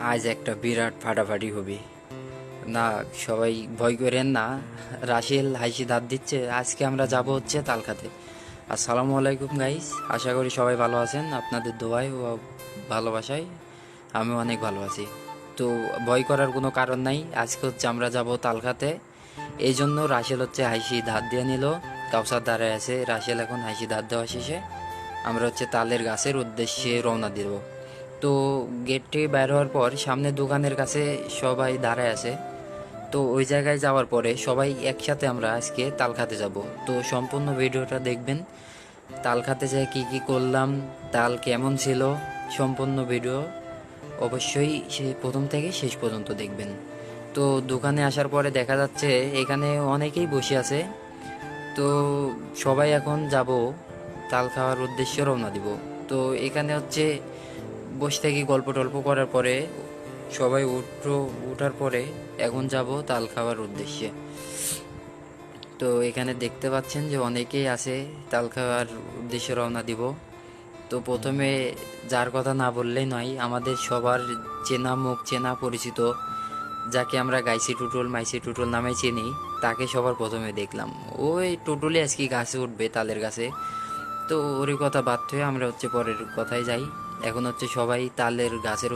আজ একটা বিরাট ফাটাফাটি হবে না। সবাই ভয় করেন না। রাসেল হাসি দাঁত দিচ্ছে। আজকে আমরা যাব হচ্ছে তালখাতে। আসসালামু আলাইকুম গাইস, আশা করি সবাই ভালো আছেন। আপনাদের দোয়ায় ও ভালোবাসায় আমি অনেক ভালো আছি। তো ভয় করার কোনো কারণ নাই। আজকে হচ্ছে আমরা যাব তালখাতে। এই জন্য রাসেল হচ্ছে হাসি ধার দিয়ে নিল। কাউসার দাঁড়ায় আছে। রাসেল এখন হাসি ধার দেওয়া শেষে আমরা হচ্ছে তালের গাছের উদ্দেশ্যে রওনা দিব। তো গেটটি বের হওয়ার পর সামনে দোকানের কাছে সবাই দাঁড়ায় আছে। তো ওই জায়গায় যাওয়ার পরে সবাই একসাথে আমরা আজকে তাল খাতে যাব। তো সম্পূর্ণ ভিডিওটা দেখবেন। তাল খাতে যেয়ে কী কী করলাম, তাল কেমন ছিল, সম্পূর্ণ ভিডিও অবশ্যই সে প্রথম থেকে শেষ পর্যন্ত দেখবেন। তো দোকানে আসার পরে দেখা যাচ্ছে এখানে অনেকেই বসে আছে। তো সবাই এখন যাব তাল খাওয়ার উদ্দেশ্যে রওনা দিব। তো এখানে হচ্ছে বসে থেকে গল্প টল্প করার পরে সবাই উঠার পরে এখন যাব তাল খাওয়ার উদ্দেশ্যে। তো এখানে দেখতে পাচ্ছেন যে অনেকেই আছে তাল খাওয়ার উদ্দেশ্যে রওনা দিব। তো প্রথমে যার কথা না বললেই নয়, আমাদের সবার চেনা মুখ, চেনা পরিচিত, যাকে আমরা গাইসি টুটুল মাইসি টুটুল নামে চিনি, তাকে সবার প্রথমে দেখলাম। ওই টুটুলে আজকে গাছে উঠবে, তালের গাছে। তো ওরই কথা বাদ হয়ে আমরা হচ্ছে পরের কথায় যাই। এখন হচ্ছে সবাই তালের গাছের